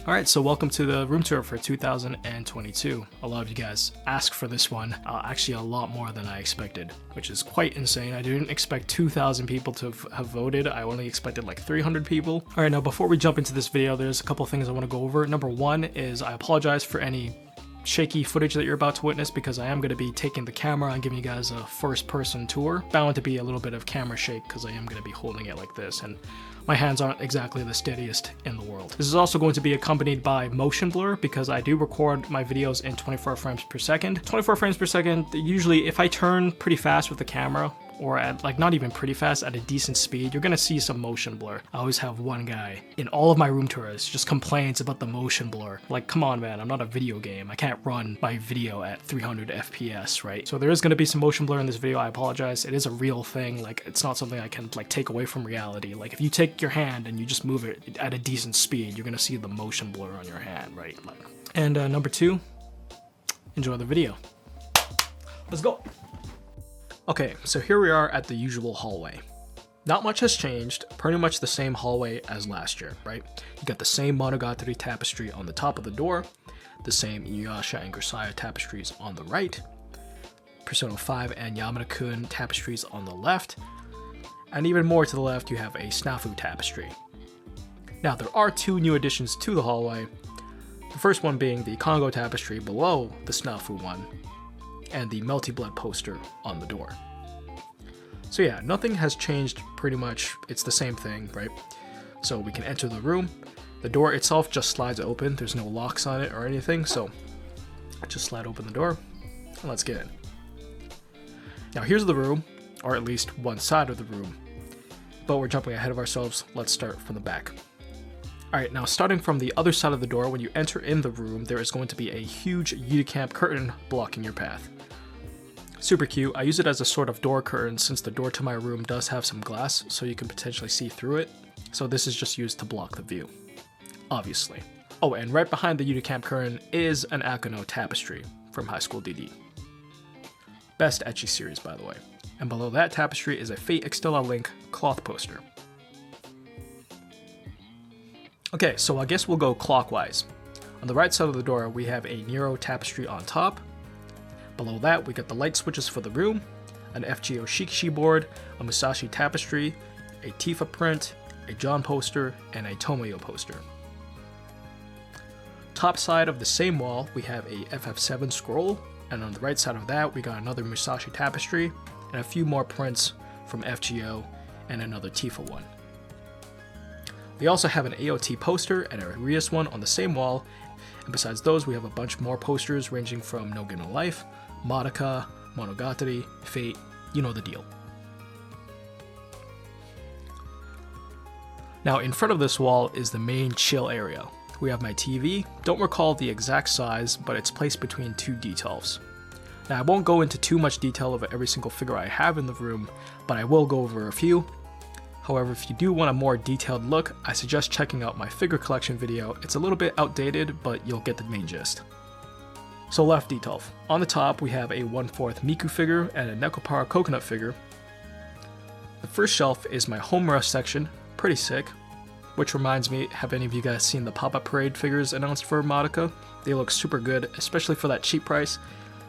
Alright, so welcome to the room tour for 2022. A lot of you guys asked for this one, actually a lot more than I expected, which is quite insane. I didn't expect 2,000 people to have voted. I only expected like 300 people. Alright, now before we jump into this video, there's a couple things I want to go over. Number one is I apologize for any shaky footage that you're about to witness because I am going to be taking the camera and giving you guys a first-person tour. Bound to be a little bit of camera shake because I am going to be holding it like this, and my hands aren't exactly the steadiest in the world. This is also going to be accompanied by motion blur because I do record my videos in 24 frames per second. 24 frames per second, usually if I turn pretty fast with the camera, or at like not even pretty fast, at a decent speed, you're gonna see some motion blur. I always have one guy in all of my room tours just complains about the motion blur. Like, come on man, I'm not a video game. I can't run my video at 300 FPS, right? So there is gonna be some motion blur in this video. I apologize. It is a real thing. Like, it's not something I can like take away from reality. Like, if you take your hand and you just move it at a decent speed, you're gonna see the motion blur on your hand, right? Like, and number two, enjoy the video. Let's go. Okay, so here we are at the usual hallway. Not much has changed, pretty much the same hallway as last year, right? You got the same Monogatari tapestry on the top of the door, the same Inuyasha and Grisaya tapestries on the right, Persona 5 and Yamada-kun tapestries on the left, and even more to the left you have a Snafu tapestry. Now there are two new additions to the hallway, the first one being the Congo tapestry below the Snafu one, and the Melty Blood poster on the door. So yeah, nothing has changed pretty much. It's the same thing, right? So we can enter the room. The door itself just slides open. There's no locks on it or anything, so just slide open the door and let's get in. Now here's the room, or at least one side of the room, but we're jumping ahead of ourselves. Let's start from the back. Alright, now starting from the other side of the door, when you enter in the room, there is going to be a huge Unicamp curtain blocking your path. Super cute. I use it as a sort of door curtain since the door to my room does have some glass, so you can potentially see through it. So this is just used to block the view, obviously. Oh, and right behind the Unicamp curtain is an Akano tapestry from High School DD. Best ecchi series, by the way. And below that tapestry is a Fate Extella Link cloth poster. Okay, so I guess we'll go clockwise. On the right side of the door, we have a Nero tapestry on top. Below that, we got the light switches for the room, an FGO Shikishi board, a Musashi tapestry, a Tifa print, a John poster, and a Tomoyo poster. Top side of the same wall, we have a FF7 scroll, and on the right side of that, we got another Musashi tapestry, and a few more prints from FGO, and another Tifa one. We also have an AOT poster and a Rias one on the same wall, and besides those, we have a bunch more posters ranging from No Game No Life, Madoka, Monogatari, Fate, you know the deal. Now in front of this wall is the main chill area. We have my TV, don't recall the exact size, but it's placed between two D12s. Now I won't go into too much detail of every single figure I have in the room, but I will go over a few. However, if you do want a more detailed look, I suggest checking out my figure collection video. It's a little bit outdated, but you'll get the main gist. So left D12. On the top, we have a 1/4 Miku figure and a Nekopara coconut figure. The first shelf is my Homura section, pretty sick. Which reminds me, have any of you guys seen the Pop-Up Parade figures announced for Madoka? They look super good, especially for that cheap price.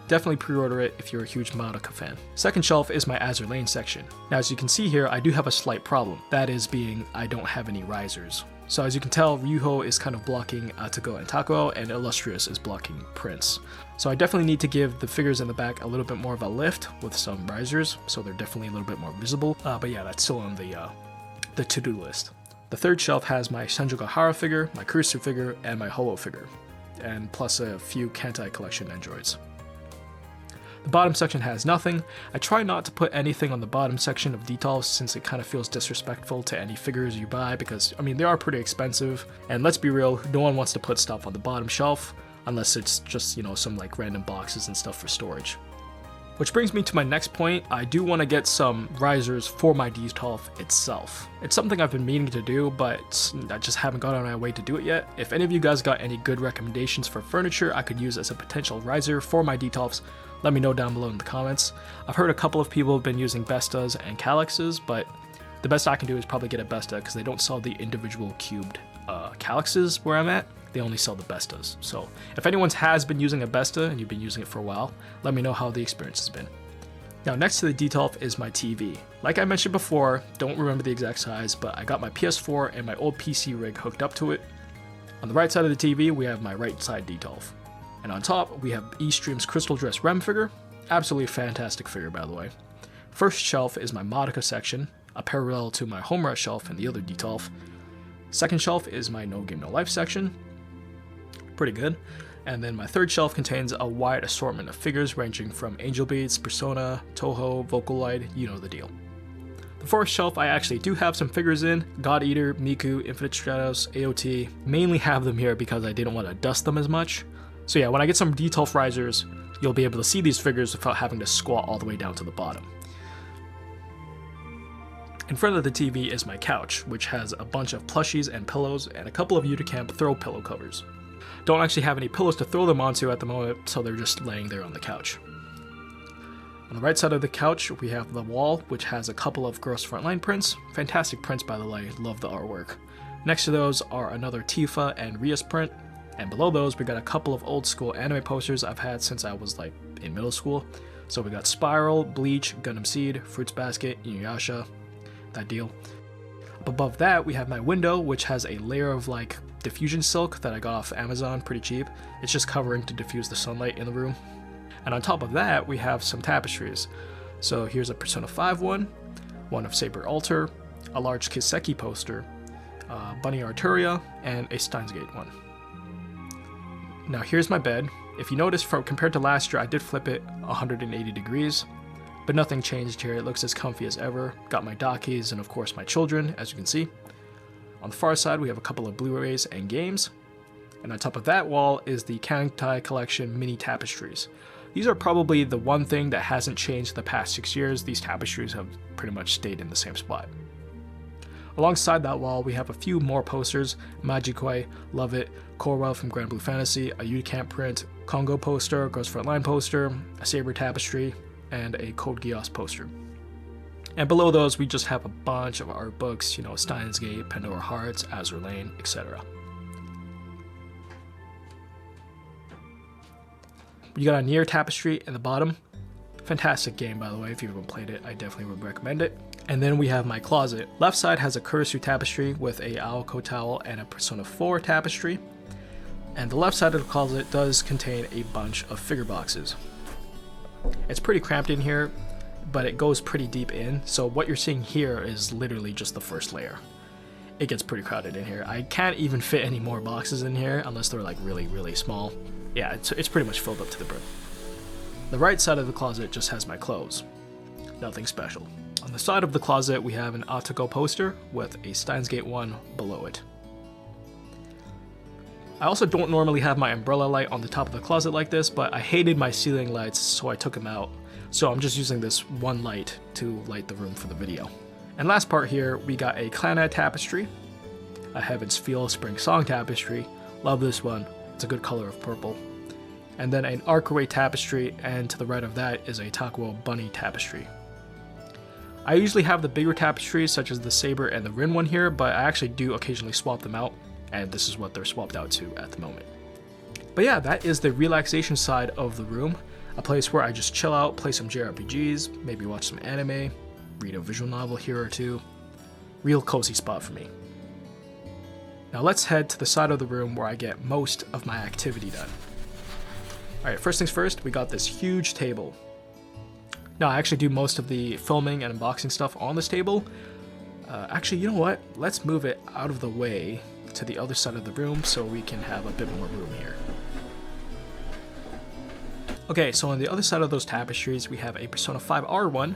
Definitely pre-order it if you're a huge Madoka fan. Second shelf is my Azur Lane section. Now as you can see here, I do have a slight problem. That is being, I don't have any risers. So as you can tell, Ryuho is kind of blocking Atako and Takuo, and Illustrious is blocking Prince. So I definitely need to give the figures in the back a little bit more of a lift with some risers, so they're definitely a little bit more visible. But yeah, that's still on the to-do list. The third shelf has my Senjuga figure, my Kurisu figure, and my Holo figure, and plus a few Kantai collection androids. The bottom section has nothing. I try not to put anything on the bottom section of details since it kind of feels disrespectful to any figures you buy because, I mean, they are pretty expensive. And let's be real, no one wants to put stuff on the bottom shelf unless it's just, you know, some like random boxes and stuff for storage. Which brings me to my next point. I do want to get some risers for my detail itself. It's something I've been meaning to do, but I just haven't got on my way to do it yet. If any of you guys got any good recommendations for furniture I could use as a potential riser for my details, let me know down below in the comments. I've heard a couple of people have been using Bestas and Calyxes, but the best I can do is probably get a Besta because they don't sell the individual cubed Calyxes where I'm at. They only sell the Bestas. So if anyone has been using a Besta and you've been using it for a while, let me know how the experience has been. Now next to the detail is my TV. Like I mentioned before, don't remember the exact size, but I got my PS4 and my old PC rig hooked up to it. On the right side of the TV, we have my right side detail. And on top, we have Eastream's Crystal Dress Rem figure. Absolutely fantastic figure, by the way. First shelf is my Madoka section, a parallel to my Homura shelf and the other detail. Second shelf is my No Game No Life section. Pretty good. And then my third shelf contains a wide assortment of figures ranging from Angel Beats, Persona, Toho, Vocaloid, you know the deal. The fourth shelf I actually do have some figures in. God Eater, Miku, Infinite Stratos, AOT. Mainly have them here because I didn't want to dust them as much. So yeah, when I get some detail risers, you'll be able to see these figures without having to squat all the way down to the bottom. In front of the TV is my couch, which has a bunch of plushies and pillows and a couple of Unicamp throw pillow covers. Don't actually have any pillows to throw them onto at the moment, so they're just laying there on the couch. On the right side of the couch, we have the wall, which has a couple of Girls Frontline prints. Fantastic prints, by the way, love the artwork. Next to those are another Tifa and Rias print. And below those, we got a couple of old school anime posters I've had since I was like in middle school. So we got Spiral, Bleach, Gundam Seed, Fruits Basket, Inuyasha, that deal. Up above that, we have my window, which has a layer of like diffusion silk that I got off Amazon pretty cheap. It's just covering to diffuse the sunlight in the room. And on top of that, we have some tapestries. So here's a Persona 5 one of Saber Alter, a large Kiseki poster, Bunny Arturia, and a Steins Gate one. Now here's my bed. If you notice, compared to last year, I did flip it 180 degrees, but nothing changed here. It looks as comfy as ever. Got my Dakis and of course my children, as you can see. On the far side, we have a couple of Blu-rays and games. And on top of that wall is the Kantai collection mini tapestries. These are probably the one thing that hasn't changed the past 6 years. These tapestries have pretty much stayed in the same spot. Alongside that wall, we have a few more posters: Magikoi, Love It, Korra from Grand Blue Fantasy, a Unicamp print, Kongo poster, Girls Frontline poster, a Saber tapestry, and a Code Geass poster. And below those, we just have a bunch of art books, you know, Steins Gate, Pandora Hearts, Azur Lane, etc. You got a Nier tapestry in the bottom. Fantastic game, by the way. If you haven't played it, I definitely would recommend it. And then we have my closet. Left side has a Kurisu tapestry with a Aoko towel and a Persona 4 tapestry. And the left side of the closet does contain a bunch of figure boxes. It's pretty cramped in here, but it goes pretty deep in. So what you're seeing here is literally just the first layer. It gets pretty crowded in here. I can't even fit any more boxes in here unless they're like really, really small. Yeah, it's pretty much filled up to the brim. The right side of the closet just has my clothes. Nothing special. On the side of the closet, we have an Atako poster with a Steins Gate one below it. I also don't normally have my umbrella light on the top of the closet like this, but I hated my ceiling lights, so I took them out. So I'm just using this one light to light the room for the video. And last part here, we got a Clanad tapestry, a Heaven's Feel Spring Song tapestry. Love this one. It's a good color of purple. And then an Arcaway tapestry, and to the right of that is a Takuo Bunny tapestry. I usually have the bigger tapestries such as the Saber and the Rin one here, but I actually do occasionally swap them out, and this is what they're swapped out to at the moment. But yeah, that is the relaxation side of the room, a place where I just chill out, play some JRPGs, maybe watch some anime, read a visual novel here or two. Real cozy spot for me. Now let's head to the side of the room where I get most of my activity done. Alright, first things first, we got this huge table. Now I actually do most of the filming and unboxing stuff on this table. Actually, you know what? Let's move it out of the way to the other side of the room so we can have a bit more room here. Okay, so on the other side of those tapestries, we have a Persona 5 R1,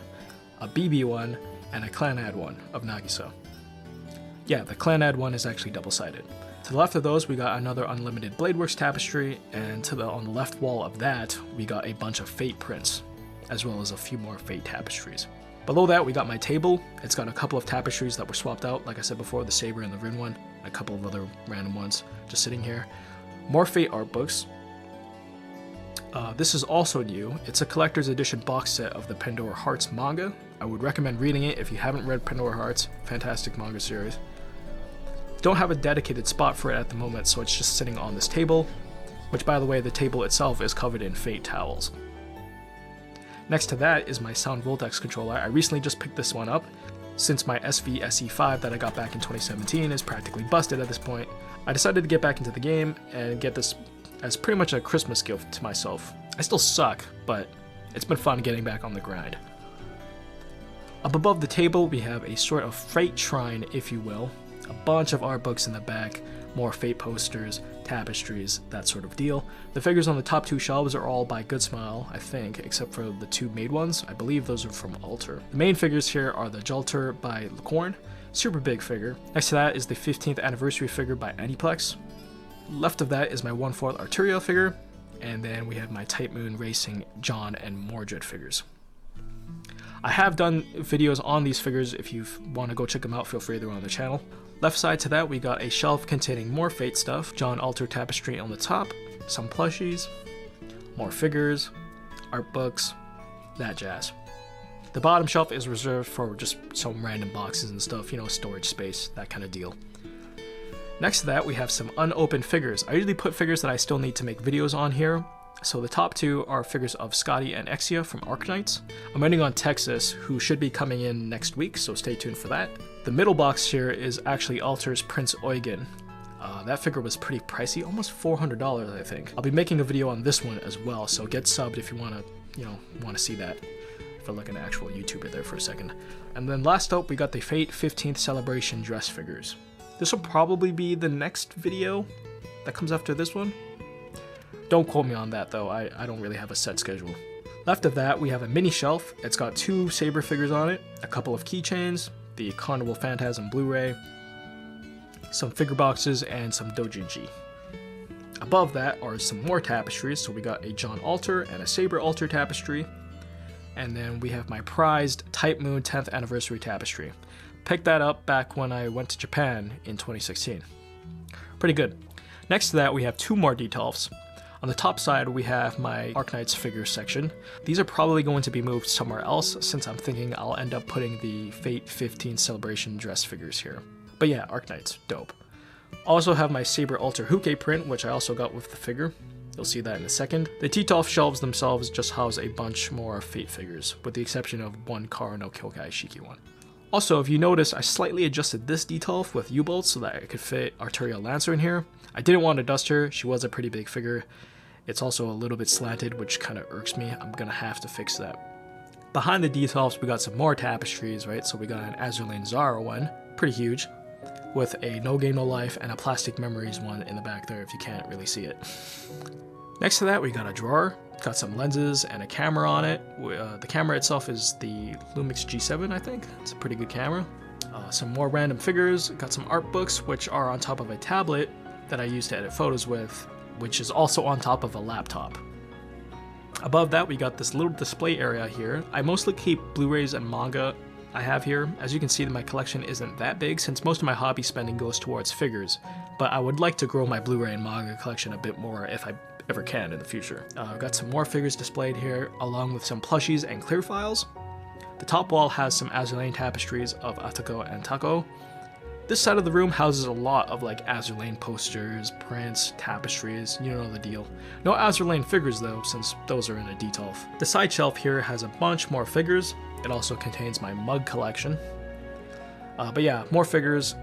a BB one, and a Clanad one of Nagisa. Yeah, the Clanad one is actually double-sided. To the left of those, we got another Unlimited Bladeworks tapestry, and on the left wall of that, we got a bunch of Fate prints, as well as a few more Fate tapestries. Below that, we got my table. It's got a couple of tapestries that were swapped out, like I said before, the Saber and the Rin one, and a couple of other random ones just sitting here. More Fate art books. This is also new. It's a collector's edition box set of the Pandora Hearts manga. I would recommend reading it if you haven't read Pandora Hearts. Fantastic manga series. Don't have a dedicated spot for it at the moment, so it's just sitting on this table, which, by the way, the table itself is covered in Fate towels. Next to that is my Sound Voltex controller. I recently just picked this one up. Since my SV SE5 that I got back in 2017 is practically busted at this point, I decided to get back into the game and get this as pretty much a Christmas gift to myself. I still suck, but it's been fun getting back on the grind. Up above the table, we have a sort of Fate shrine, if you will. A bunch of art books in the back, more Fate posters, tapestries, that sort of deal. The figures on the top two shelves are all by Good Smile, I think, except for the two made ones. I believe those are from Alter. The main figures here are the Jalter by Licorn, super big figure. Next to that is the 15th anniversary figure by Aniplex. Left of that is my 1/4 Arterial figure, and then we have my Type Moon Racing John and Mordred figures. I have done videos on these figures. If you want to go check them out, feel free, they're on the channel. Left side to that, we got a shelf containing more Fate stuff, John Alter tapestry on the top, some plushies, more figures, art books, that jazz. The bottom shelf is reserved for just some random boxes and stuff, you know, storage space, that kind of deal. Next to that, we have some unopened figures. I usually put figures that I still need to make videos on here. So the top two are figures of Scotty and Exia from Arknights. I'm waiting on Texas, who should be coming in next week, so stay tuned for that. The middle box here is actually Alter's Prince Eugen. That figure was pretty pricey, almost $400, I think. I'll be making a video on this one as well, so get subbed if you want to see that. I feel like an actual YouTuber there for a second. And then last up, we got the Fate 15th Celebration dress figures. This will probably be the next video that comes after this one. Don't quote me on that though, I don't really have a set schedule. Left of that, we have a mini shelf. It's got two Saber figures on it, a couple of keychains, the Carnival Phantasm Blu-ray, some figure boxes, and some doujinshi. Above that are some more tapestries, so we got a John Alter and a Saber Alter tapestry, and then we have my prized Type Moon 10th Anniversary tapestry. Picked that up back when I went to Japan in 2016. Pretty good. Next to that, we have two more detolfs. On the top side, we have my Arknights figure section. These are probably going to be moved somewhere else, since I'm thinking I'll end up putting the Fate 15 Celebration dress figures here. But yeah, Arknights, dope. Also have my Saber Alter Huke print, which I also got with the figure. You'll see that in a second. The Detolf shelves themselves just house a bunch more Fate figures, with the exception of one Kara no Kyokai Shiki one. Also, if you notice, I slightly adjusted this Detolf with U-bolts so that I could fit Arterial Lancer in here. I didn't want to dust her, she was a pretty big figure. It's also a little bit slanted, which kind of irks me. I'm gonna have to fix that. Behind the Detolfs, we got some more tapestries, right? So we got an Azurlane Zara one, pretty huge, with a No Game No Life and a Plastic Memories one in the back there if you can't really see it. Next to that, we got a drawer. Got some lenses and a camera on it. The camera itself is the Lumix G7, I think. It's a pretty good camera. Some more random figures. Got some art books, which are on top of a tablet that I use to edit photos with, which is also on top of a laptop. Above that, we got this little display area here. I mostly keep Blu-rays and manga I have here. As you can see, my collection isn't that big since most of my hobby spending goes towards figures, but I would like to grow my Blu-ray and manga collection a bit more if I ever can in the future. I've got some more figures displayed here, along with some plushies and clear files. The top wall has some Azurlane tapestries of Atako and Tako. This side of the room houses a lot of like Azurlane posters, prints, tapestries, you know the deal. No Azurlane figures though, since those are in a Detolf. The side shelf here has a bunch more figures. It also contains my mug collection. But yeah, more figures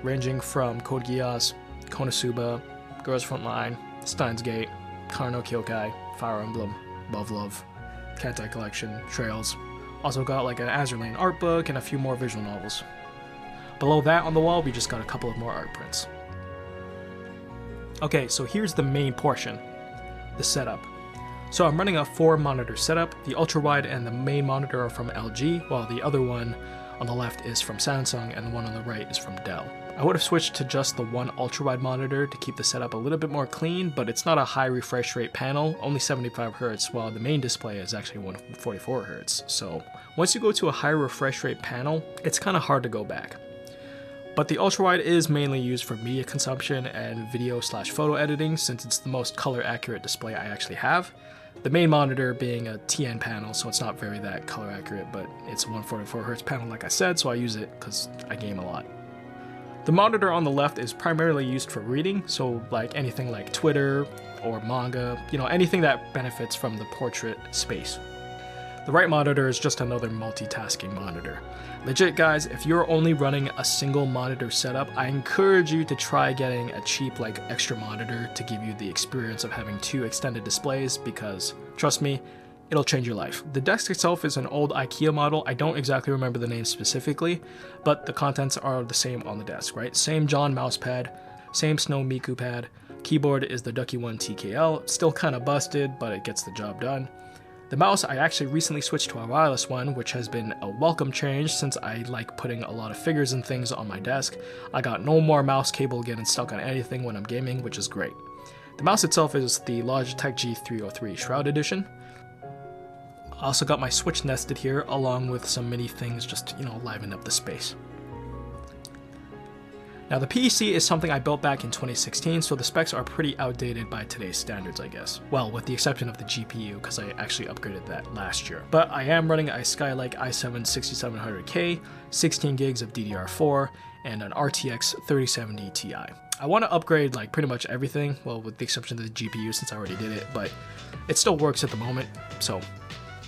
ranging from Code Geass, Konosuba, Girls Frontline, Steins Gate, Kara Kyokai, Fire Emblem, Love Love, Kantai Collection, Trails. Also got like an Azurlane art book and a few more visual novels. Below that on the wall, we just got a couple of more art prints. Okay, so here's the main portion, the setup. So I'm running a 4-monitor setup. The ultra-wide and the main monitor are from LG, while the other one on the left is from Samsung and the one on the right is from Dell. I would have switched to just the one ultra-wide monitor to keep the setup a little bit more clean, but it's not a high refresh rate panel, only 75Hz, while the main display is actually 144Hz. So once you go to a high refresh rate panel, it's kind of hard to go back. But the ultra-wide is mainly used for media consumption and video/photo editing, since it's the most color accurate display I actually have. The main monitor being a TN panel, so it's not very that color accurate, but it's a 144Hz panel like I said, so I use it because I game a lot. The monitor on the left is primarily used for reading, so like anything like Twitter or manga, anything that benefits from the portrait space. The right monitor is just another multitasking monitor. Legit guys, if you're only running a single monitor setup, I encourage you to try getting a cheap extra monitor to give you the experience of having 2 extended displays, because trust me, it'll change your life. The desk itself is an old IKEA model. I don't exactly remember the name specifically, but the contents are the same on the desk, right? Same John mouse pad, same Snow Miku pad. Keyboard is the Ducky One TKL, still kind of busted, but it gets the job done. The mouse, I actually recently switched to a wireless one, which has been a welcome change since I like putting a lot of figures and things on my desk. I got no more mouse cable getting stuck on anything when I'm gaming, which is great. The mouse itself is the Logitech G303 Shroud Edition. I also got my Switch nested here, along with some mini things just to, liven up the space. Now the PC is something I built back in 2016, so the specs are pretty outdated by today's standards, I guess. Well, with the exception of the GPU, because I actually upgraded that last year. But I am running a Skylake i7 6700K, 16 gigs of DDR4, and an RTX 3070 Ti. I want to upgrade pretty much everything, well, with the exception of the GPU since I already did it, but it still works at the moment, so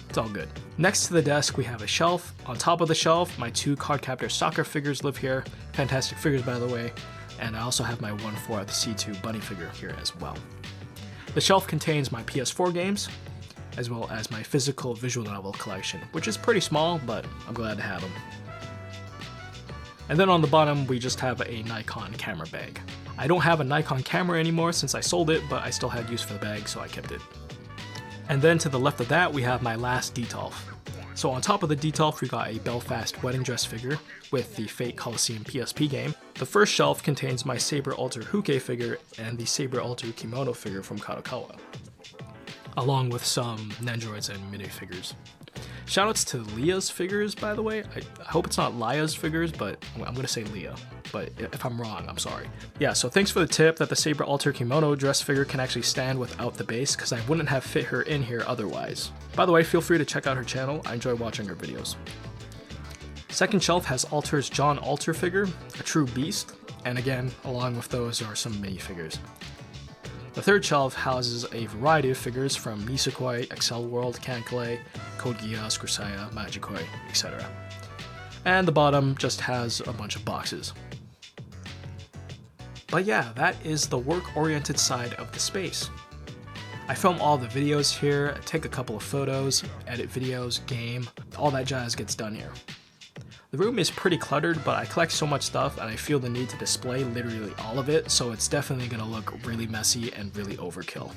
it's all good. Next to the desk, we have a shelf. On top of the shelf, my 2 Cardcaptor soccer figures live here. Fantastic figures, by the way. And I also have my 1/4 C2 bunny figure here as well. The shelf contains my PS4 games, as well as my physical visual novel collection, which is pretty small, but I'm glad to have them. And then on the bottom, we just have a Nikon camera bag. I don't have a Nikon camera anymore since I sold it, but I still had use for the bag, so I kept it. And then to the left of that, we have my last Detolf. So on top of the Detolf, we got a Belfast wedding dress figure with the Fate Coliseum PSP game. The first shelf contains my Saber Alter Huke figure and the Saber Alter Kimono figure from Kadokawa, along with some Nendoroids and minifigures. Shoutouts to Leah's figures, by the way. I hope it's not Lia's figures, but I'm gonna say Leah. But if I'm wrong, I'm sorry. Yeah, so thanks for the tip that the Saber Alter Kimono dress figure can actually stand without the base, because I wouldn't have fit her in here otherwise. By the way, feel free to check out her channel. I enjoy watching her videos. Second shelf has Alter's John Alter figure, a true beast, and again, along with those are some minifigures. The third shelf houses a variety of figures from Nisekoi, Excel World, Kankale, Code Geass, Grisaya, Magikoi, etc. And the bottom just has a bunch of boxes. But yeah, that is the work-oriented side of the space. I film all the videos here, take a couple of photos, edit videos, game, all that jazz gets done here. The room is pretty cluttered, but I collect so much stuff and I feel the need to display literally all of it, so it's definitely gonna look really messy and really overkill.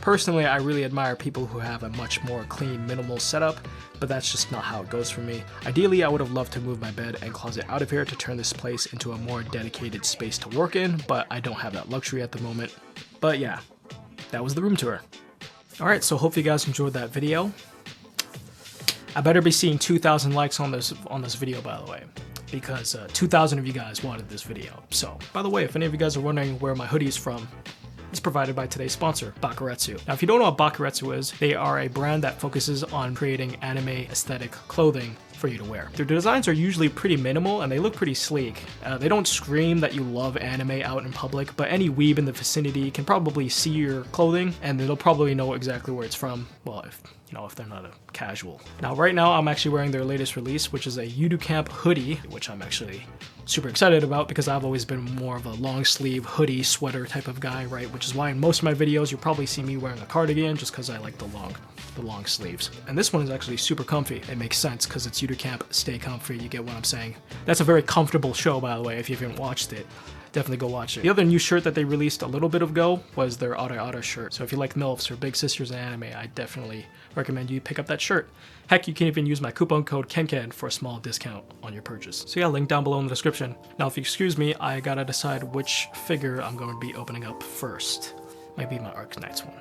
Personally, I really admire people who have a much more clean, minimal setup, but that's just not how it goes for me. Ideally, I would have loved to move my bed and closet out of here to turn this place into a more dedicated space to work in, but I don't have that luxury at the moment. But yeah, that was the room tour. Alright, so hope you guys enjoyed that video. I better be seeing 2,000 likes on this video, by the way, because 2,000 of you guys wanted this video. So, by the way, if any of you guys are wondering where my hoodie is from, it's provided by today's sponsor, Bakuretsu. Now, if you don't know what Bakuretsu is, they are a brand that focuses on creating anime aesthetic clothing for you to wear. Their designs are usually pretty minimal and they look pretty sleek. They don't scream that you love anime out in public, but any weeb in the vicinity can probably see your clothing and they'll probably know exactly where it's from. Well, if they're not a casual. Now, right now, I'm actually wearing their latest release, which is a Yudu Camp hoodie, which I'm actually super excited about because I've always been more of a long sleeve hoodie sweater type of guy, right? Which is why in most of my videos you'll probably see me wearing a cardigan just because I like the long sleeves. And this one is actually super comfy. It makes sense because it's Camp, stay comfy, you get what I'm saying. That's a very comfortable show, by the way. If you haven't watched it, definitely go watch it. The other new shirt that they released a little bit ago was their Ara Ara shirt. So if you like MILFs or big sisters in anime, I definitely recommend you pick up that shirt. Heck, you can even use my coupon code KenKen for a small discount on your purchase. So yeah, link down below in the description. Now, if you excuse me, I gotta decide which figure I'm going to be opening up first. Might be my Arcanines one.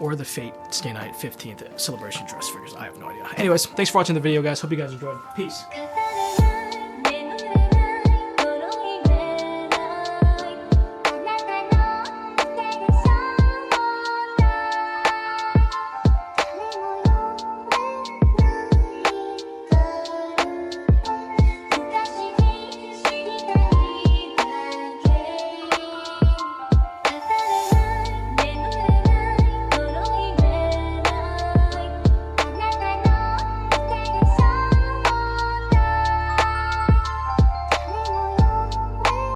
Or the Fate Stay Night 15th Celebration dress figures. I have no idea. Anyways, thanks for watching the video, guys. Hope you guys enjoyed. Peace.